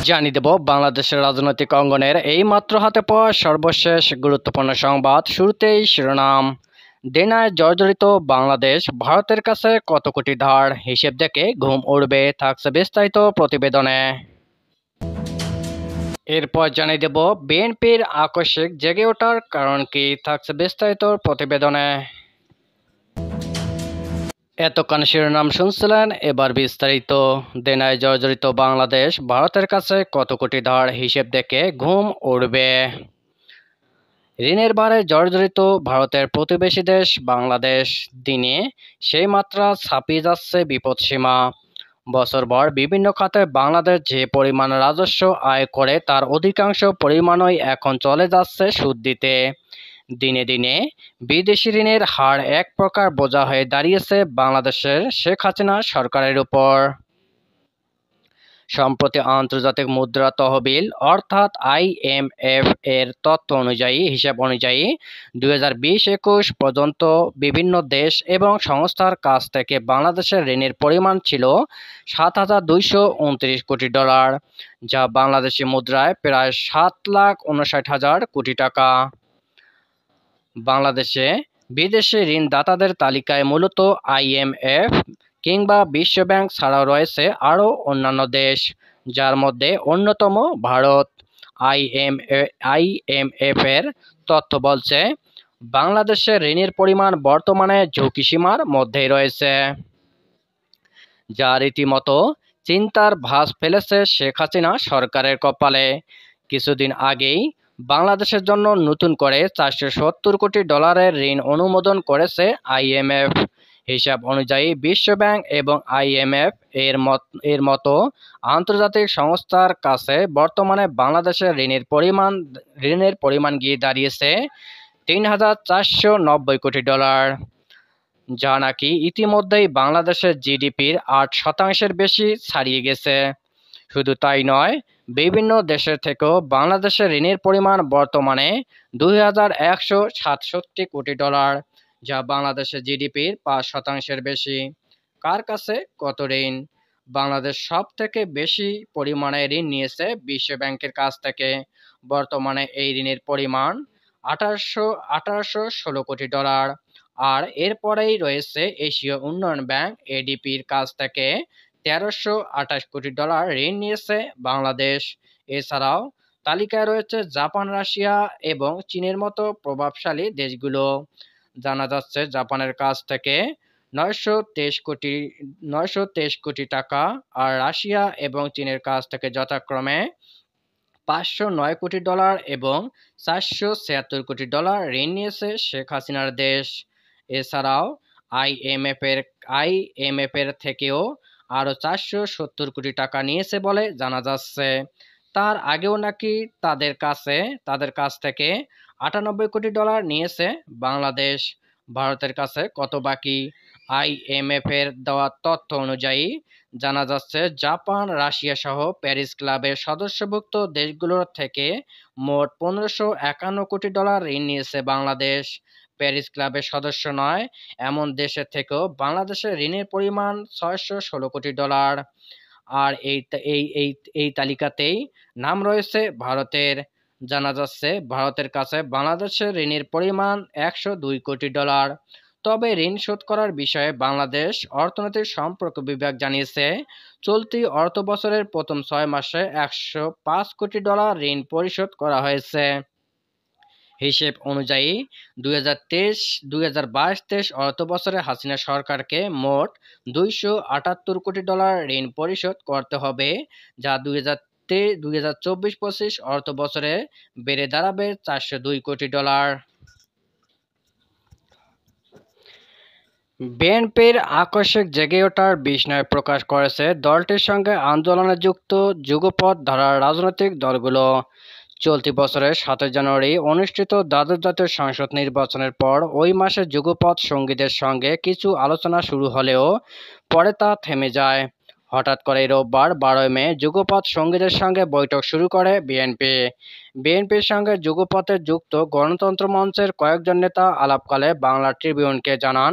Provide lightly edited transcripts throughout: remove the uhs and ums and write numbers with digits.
জানিয়ে দেব বাংলাদেশের রাজনৈতিক অঙ্গনের এই মাত্র হাতে পাওয়া সর্বশেষ গুরুত্বপূর্ণ সংবাদ। শুরুতেই শিরোনাম। দেনায় জর্জরিত বাংলাদেশ, ভারতের কাছে কত কোটি ধার, হিসেব দেখে ঘুম উড়বে, থাকছে বিস্তারিত প্রতিবেদনে। এরপর জানিয়ে দেব বিএনপির আকস্মিক জেগে ওঠার কারণ কি, থাকছে বিস্তারিত প্রতিবেদনে। এতক্ষণ শিরোনাম শুনছিলেন, এবার বিস্তারিত। দেনায় জর্জরিত বাংলাদেশ, ভারতের কাছে কত কোটি ধার, হিসেব দেখে ঘুম উড়বে। ঋণের ভারে জর্জরিত ভারতের প্রতিবেশী দেশ বাংলাদেশ, দিনে সেই মাত্রা ছাপিয়ে যাচ্ছে বিপদসীমা। বছরভর বিভিন্ন খাতে বাংলাদেশ যে পরিমাণ রাজস্ব আয় করে তার অধিকাংশ পরিমাণই এখন চলে যাচ্ছে সুদ দিতে। দিনে দিনে বিদেশি ঋণের হার এক প্রকার বোঝা হয়ে দাঁড়িয়েছে বাংলাদেশের শেখ হাসিনা সরকারের উপর। সম্প্রতি আন্তর্জাতিক মুদ্রা তহবিল অর্থাৎ IMF এর তথ্য অনুযায়ী, হিসাব অনুযায়ী 2020-21 পর্যন্ত বিভিন্ন দেশ এবং সংস্থার কাছ থেকে বাংলাদেশের ঋণের পরিমাণ ছিল $7,229 কোটি, যা বাংলাদেশি মুদ্রায় প্রায় 7,59,000 কোটি টাকা। বাংলাদেশে বিদেশি ঋণদাতাদের তালিকায় মূলত IMF কিংবা বিশ্বব্যাংক ছাড়াও রয়েছে আরও অন্যান্য দেশ, যার মধ্যে অন্যতম ভারত। IMF এর তথ্য বলছে বাংলাদেশের ঋণের পরিমাণ বর্তমানে ঝুঁকিসীমার মধ্যেই রয়েছে, যা রীতিমতো চিন্তার ভাঁজ ফেলেছে শেখ হাসিনা সরকারের কপালে। কিছুদিন আগেই বাংলাদেশের জন্য নতুন করে $470 কোটি ঋণ অনুমোদন করেছে IMF। হিসাব অনুযায়ী বিশ্বব্যাংক এবং IMF এর মতো আন্তর্জাতিক সংস্থার কাছে বর্তমানে বাংলাদেশের ঋণের পরিমাণ গিয়ে দাঁড়িয়েছে $3,490 কোটি, যা নাকি ইতিমধ্যেই বাংলাদেশের GDPর 8% বেশি ছাড়িয়ে গেছে। শুধু তাই নয়, বিভিন্ন দেশের থেকেও বাংলাদেশের ঋণের পরিমাণ বর্তমানে $2,167 কোটি, যা বাংলাদেশের GDPর 5% বেশি। কার কাছে কত ঋণ? বাংলাদেশ সব থেকে বেশি পরিমাণে ঋণ নিয়েছে বিশ্বব্যাংকের কাছ থেকে। বর্তমানে এই ঋণের পরিমাণ $1,816 কোটি, আর এরপরেই রয়েছে এশীয় উন্নয়ন ব্যাংক ADBর কাছ থেকে $1,328 কোটি ঋণ নিয়েছে বাংলাদেশ। এছাড়াও তালিকায় রয়েছে জাপান, রাশিয়া এবং চীনের মতো প্রভাবশালী দেশগুলো। জানা যাচ্ছে জাপানের কাছ থেকে $923 কোটি টাকা, আর রাশিয়া এবং চীনের কাছ থেকে যথাক্রমে $509 কোটি এবং $476 কোটি ঋণ নিয়েছে শেখ হাসিনার দেশ। এছাড়াও IMF এর থেকেও আরও $470 কোটি টাকা নিয়েছে বলে জানা যাচ্ছে। তার আগেও নাকি তাদের কাছ থেকে $98 কোটি নিয়েছে বাংলাদেশ। ভারতের কাছে কত বাকি? IMF এর দেওয়া তথ্য অনুযায়ী জানা যাচ্ছে জাপান, রাশিয়া সহ প্যারিস ক্লাবের সদস্যভুক্ত দেশগুলোর থেকে মোট $1,551 কোটি ঋণ নিয়েছে বাংলাদেশ। প্যারিস ক্লাবের সদস্য নয় এমন দেশের থেকেও বাংলাদেশের ঋণের পরিমাণ $616 কোটি। আর এই তালিকাতেই নাম রয়েছে ভারতের। জানা যাচ্ছে ভারতের কাছে বাংলাদেশের ঋণের পরিমাণ $102 কোটি। তবে ঋণ শোধ করার বিষয়ে বাংলাদেশ অর্থনৈতিক সম্পর্ক বিভাগ জানিয়েছে, চলতি অর্থবছরের প্রথম 6 মাসে $105 কোটি ঋণ পরিশোধ করা হয়েছে। হিসেব অনুযায়ী 2022-23 অর্থবছরে হাসিনা সরকারকে মোট $278 কোটি ঋণ পরিশোধ করতে হবে, যা 2024-25 অর্থবছরে বেড়ে দাঁড়াবে $402 কোটি। বিএনপির আকস্মিক জেগে ওঠার বিস্ময় প্রকাশ করেছে দলটির সঙ্গে আন্দোলনে যুক্ত যুগপৎ ধারার রাজনৈতিক দলগুলো। চলতি বছরের 7 জানুয়ারি অনুষ্ঠিত দ্বাদশ জাতীয় সংসদ নির্বাচনের পর ওই মাসে যুগপৎ সঙ্গীদের সঙ্গে কিছু আলোচনা শুরু হলেও পরে তা থেমে যায়। হঠাৎ করে রোববার 12 মে যুগপৎ সঙ্গীদের সঙ্গে বৈঠক শুরু করে বিএনপির সঙ্গে যুগপথে যুক্ত গণতন্ত্র মঞ্চের কয়েকজন নেতা আলাপকালে বাংলা ট্রিবিউনকে জানান,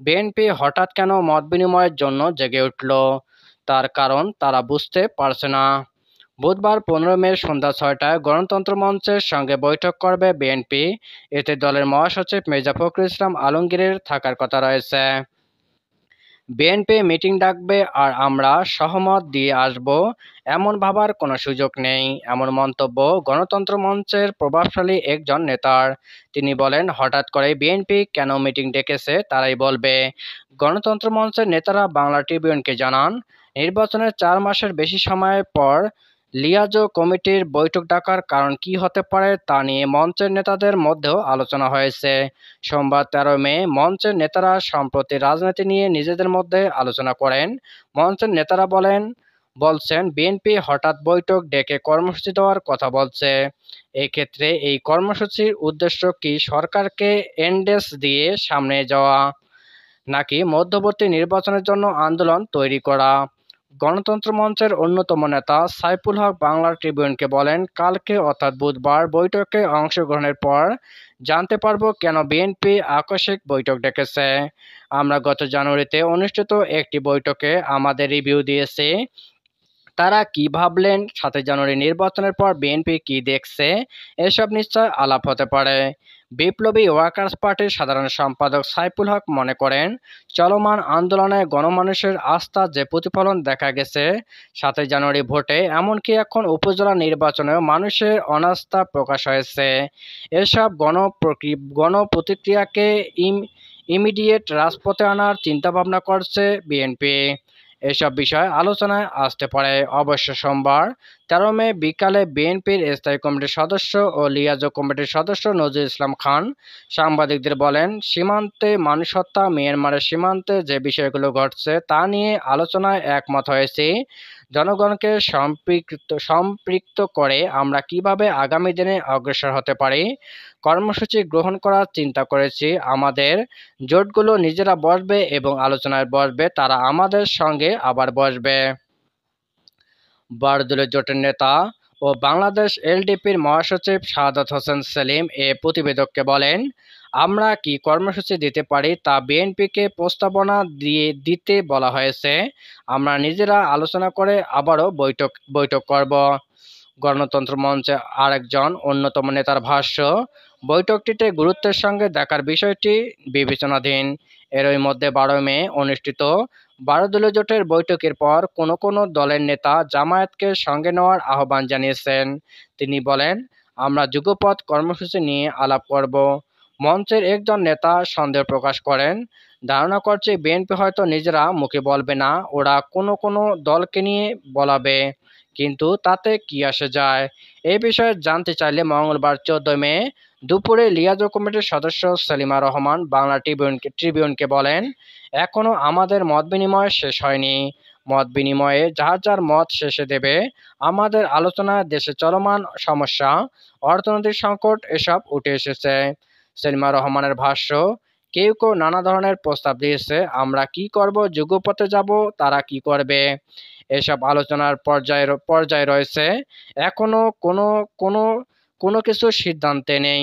বিএনপি হঠাৎ কেন মত বিনিময়ের জন্য জেগে উঠল, তার কারণ তারা বুঝতে পারছে না। বুধবার 15 মে সন্ধ্যা 6টায় গণতন্ত্র মঞ্চের সঙ্গে বৈঠক করবে বিএনপি। এতে দলের মহাসচিব মির্জা ফখরুল ইসলাম আলমগীরের থাকার কথা রয়েছে। বিএনপি মিটিং ডাকবে আর আমরা সহমত দিয়ে আসব, এমন ভাবার কোনো সুযোগ নেই, এমন মন্তব্য গণতন্ত্র মঞ্চের প্রভাবশালী একজন নেতার। তিনি বলেন, হঠাৎ করে বিএনপি কেন মিটিং ডেকেছে তারাই বলবে। গণতন্ত্র মঞ্চের নেতারা বাংলা ট্রিবিউনকে জানান, নির্বাচনের 4 মাসের বেশি সময় পর লিয়াজো কমিটির বৈঠক ডাকার কারণ কী হতে পারে তা নিয়ে মঞ্চের নেতাদের মধ্যেও আলোচনা হয়েছে। সোমবার 13 মে মঞ্চের নেতারা সম্প্রতি রাজনীতি নিয়ে নিজেদের মধ্যে আলোচনা করেন। মঞ্চের নেতারা বলছেন বিএনপি হঠাৎ বৈঠক ডেকে কর্মসূচি দেওয়ার কথা বলছে। এই ক্ষেত্রে এই কর্মসূচির উদ্দেশ্য কি সরকারকে এনডেস দিয়ে সামনে যাওয়া, নাকি মধ্যবর্তী নির্বাচনের জন্য আন্দোলন তৈরি করা? গণতন্ত্র মঞ্চের অন্যতম নেতা সাইফুল হক বাংলা ট্রিবিউনকে বলেন, কালকে অর্থাৎ বুধবার বৈঠকে অংশগ্রহণের পর জানতে পারব কেন বিএনপি আকস্মিক বৈঠক ডেকেছে। আমরা গত জানুয়ারিতে অনুষ্ঠিত একটি বৈঠকে আমাদের রিভিউ দিয়েছি। তারা কি ভাবলেন, 7 জানুয়ারি নির্বাচনের পর বিএনপি কি দেখছে, এসব নিশ্চয় আলাপ হতে পারে। বিপ্লবী ওয়ার্কার্স পার্টির সাধারণ সম্পাদক সাইফুল হক মনে করেন, চলমান আন্দোলনে গণমানুষের আস্থা যে প্রতিফলন দেখা গেছে 7 জানুয়ারি ভোটে, এমনকি এখন উপজেলা নির্বাচনেও মানুষের অনাস্থা প্রকাশ হয়েছে। এসব গণপ্রতিক্রিয়াকে ইমিডিয়েট রাজপথে আনার চিন্তাভাবনা করছে বিএনপি। এসব বিষয় আলোচনায় আসতে পারে। অবশ্য সোমবার 13 মে বিকালে বিএনপির স্থায়ী কমিটির সদস্য ও লিয়াজো কমিটির সদস্য নজরুল ইসলাম খান সাংবাদিকদের বলেন, সীমান্তে মানুষ হত্যা, মিয়ানমারের সীমান্তে যে বিষয়গুলো ঘটছে তা নিয়ে আলোচনায় একমত হয়েছি। জনগণকে সম্পৃক্ত করে আমরা কিভাবে আগামী দিনে অগ্রসর হতে পারি কর্মসূচি গ্রহণ করার চিন্তা করেছি। আমাদের জোটগুলো নিজেরা বসবে এবং আলোচনায় বসবে, তারা আমাদের সঙ্গে আবার বসবে। বারদুলের জোটের নেতা ও বাংলাদেশ এলডিপির মহাসচিব শাহাদাত হোসেন সেলিম এ প্রতিবেদককে বলেন, আমরা কি কর্মসূচি দিতে পারি তা বিএনপিকে প্রস্তাবনা দিতে বলা হয়েছে। আমরা নিজেরা আলোচনা করে আবারও বৈঠক করব। গণতন্ত্র মঞ্চে আরেকজন অন্যতম নেতার ভাষ্য, বৈঠকটিতে গুরুত্বের সঙ্গে দেখার বিষয়টি বিবেচনাধীন। এরই মধ্যে 12 মে অনুষ্ঠিত 12 দলীয় জোটের বৈঠকের পর কোনো দলের নেতা জামায়াতকে সঙ্গে নেওয়ার আহ্বান জানিয়েছেন। তিনি বলেন, আমরা যুগপৎ কর্মসূচি নিয়ে আলাপ করব। মঞ্চের একজন নেতা সন্দেহ প্রকাশ করেন, ধারণা করছে বিএনপি হয়তো নিজেরা মুখে বলবে না, ওরা কোনো দলকে নিয়ে বলাবে, কিন্তু তাতে কি আসে যায়। এই বিষয়ে জানতে চাইলে মঙ্গলবার 14 মে দুপুরে লিয়াজো কমিটির সদস্য সেলিমা রহমান বাংলা ট্রিবিউনকে বলেন, এখনো আমাদের মত বিনিময় শেষ হয়নি। মত বিনিময়ে যার যার মত শেষে দেবে। আমাদের আলোচনায় দেশে চলমান সমস্যা, অর্থনৈতিক সংকট এসব উঠে এসেছে। সেলিমা রহমানের ভাষ্য, কেউ নানা ধরনের প্রস্তাব দিয়েছে, আমরা কি করব, যুগপথে যাব, তারা কি করবে, এসব আলোচনার পর্যায়ে রয়েছে। এখনো কোনো কিছু সিদ্ধান্তে নেই।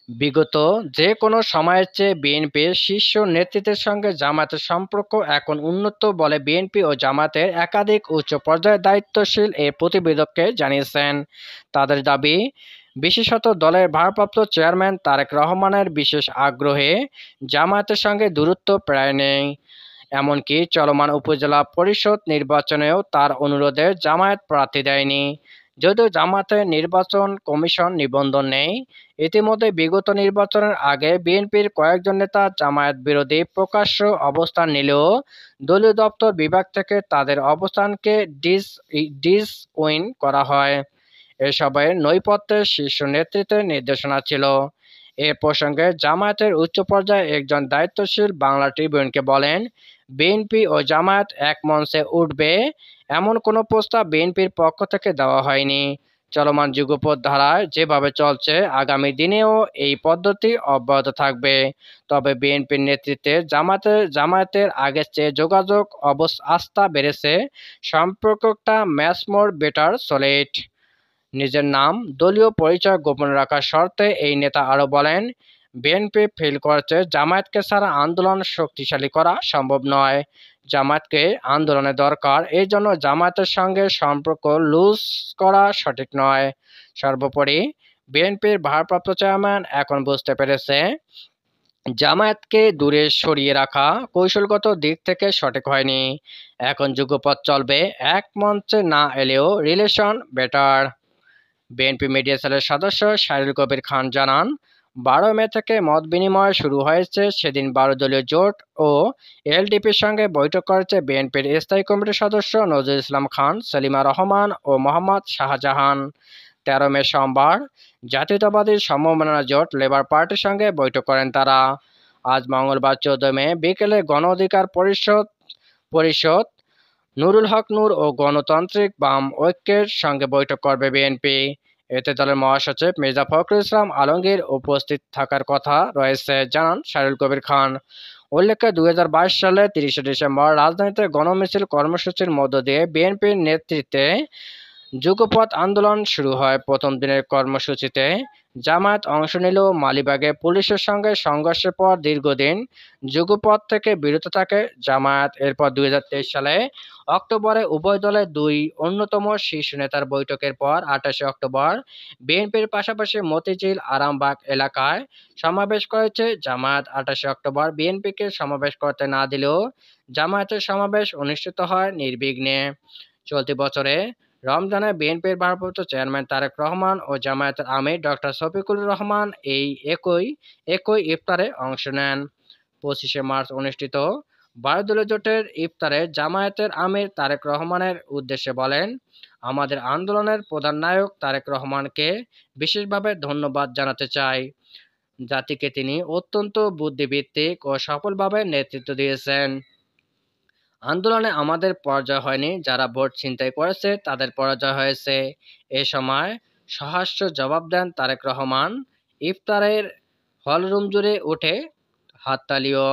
বিগত যে কোনো সময়ের চেয়ে বিএনপির শীর্ষ নেতৃত্বের সঙ্গে জামায়াতের সম্পর্ক এখন উন্নত বলে বিএনপি ও জামায়াতের একাধিক উচ্চ পর্যায়ের দায়িত্বশীল এই প্রতিবেদককে জানিয়েছেন। তাদের দাবি, বিশেষত দলের ভারপ্রাপ্ত চেয়ারম্যান তারেক রহমানের বিশেষ আগ্রহে জামায়াতের সঙ্গে দূরত্ব প্রায় নেই। এমনকি চলমান উপজেলা পরিষদ নির্বাচনেও তার অনুরোধে জামায়াত প্রার্থী দেয়নি। যদিও জামায়াতের নির্বাচন কমিশন নিবন্ধন নেই। ইতিমধ্যে বিগত নির্বাচনের আগে বিএনপির কয়েকজন নেতা জামায়াত বিরোধী প্রকাশ্য অবস্থান নিলেও দলীয় দপ্তর বিভাগ থেকে তাদের অবস্থানকে ডিসউইন করা হয়। এসবের নৈপথ্যে শীর্ষ নেতৃত্বের নির্দেশনা ছিল। এ প্রসঙ্গে জামায়াতের উচ্চ পর্যায়ে একজন দায়িত্বশীল বাংলা ট্রিবিউনকে বলেন, বিএনপি ও জামায়াত এক মঞ্চে উঠবে এমন কোনো প্রস্তাব বিএনপির পক্ষ থেকে দেওয়া হয়নি। চলমান যুগপৎ ধারায় যেভাবে চলছে আগামী দিনেও এই পদ্ধতি অব্যাহত থাকবে। তবে বিএনপির নেতৃত্বে জামায়াতের আগের চেয়ে যোগাযোগ আস্থা বেড়েছে, সম্পর্কটা ম্যাচ মোর বেটার সলিড। নিজের নাম, দলীয় পরিচয় গোপন রাখার শর্তে এই নেতা আরও বলেন, বিএনপি ফিল করছে জামায়াতকে ছাড়া আন্দোলন শক্তিশালী করা সম্ভব নয়। জামায়াতকে আন্দোলনে দরকার, এই জন্য জামায়াতের সঙ্গে সম্পর্ক লুজ করা সঠিক নয়। সর্বোপরি বিএনপির ভারপ্রাপ্ত চেয়ারম্যান এখন বুঝতে পেরেছে জামায়াতকে দূরে সরিয়ে রাখা কৌশলগত দিক থেকে সঠিক হয়নি। এখন যুগপৎ চলবে, এক মঞ্চে না এলেও রিলেশন বেটার। বিএনপি মিডিয়া সেলের সদস্য শাহরুল কবির খান জানান, 12 মে থেকে মত বিনিময় শুরু হয়েছে। সেদিন 12 দলীয় জোট ও এলডিপির সঙ্গে বৈঠক করেছে বিএনপির স্থায়ী কমিটির সদস্য নজরুল ইসলাম খান, সেলিমা রহমান ও মোহাম্মদ শাহজাহান। 13 মে সোমবার জাতীয়তাবাদী সমমনা জোট লেবার পার্টির সঙ্গে বৈঠক করেন তারা। আজ মঙ্গলবার 14 মে বিকেলে গণ অধিকার পরিষদ নুরুল হক নূর ও গণতান্ত্রিক বাম ঐক্যের সঙ্গে বৈঠক করবে বিএনপি। এতে দলের মহাসচিব মির্জা ফখরুল ইসলাম আলমগীর উপস্থিত থাকার কথা রয়েছে, জানান শাহরুল কবির খান। উল্লেখ্য, 2022 সালে 30 ডিসেম্বর রাজধানীতে গণমিছিল কর্মসূচির মধ্য দিয়ে বিএনপির নেতৃত্বে যুগপৎ আন্দোলন শুরু হয়। প্রথম দিনের কর্মসূচিতে জামায়াত অংশ নিলেও মালিবাগে পুলিশের সঙ্গে সংঘর্ষের পর দীর্ঘদিন যুগপৎ থেকে বিরত থাকে জামায়াত। এরপর 2023 সালে অক্টোবরে উভয় দলের দুই অন্যতম শীর্ষ নেতার বৈঠকের পর 28 অক্টোবর বিএনপির পাশাপাশি মতিঝিল, আরামবাগ এলাকায় সমাবেশ করেছে জামায়াত। 28 অক্টোবর বিএনপিকে সমাবেশ করতে না দিলেও জামায়াতের সমাবেশ অনুষ্ঠিত হয় নির্বিঘ্নে। চলতি বছরে রমজানে বিএনপির ভারপ্রাপ্ত চেয়ারম্যান তারেক রহমান ও জামায়াতের আমির ডক্টর শফিকুর রহমান এই একই ইফতারে অংশ নেন। 25 মার্চ অনুষ্ঠিত 12 দলীয় জোটের ইফতারে জামায়াতের আমির তারেক রহমানের উদ্দেশ্যে বলেন, আমাদের আন্দোলনের প্রধান নায়ক তারেক রহমানকে বিশেষভাবে ধন্যবাদ জানাতে চাই। জাতিকে তিনি অত্যন্ত বুদ্ধিভিত্তিক ও সফলভাবে নেতৃত্ব দিয়েছেন। আন্দোলনে আমাদের পরাজয় হয়নি, যারা ভোট ছিনতাই করেছে তাদের পরাজয় হয়েছে। এ সময় সহাস্য জবাব দেন তারেক রহমান। ইফতারের হলরুম জুড়ে ওঠে হাততালিও।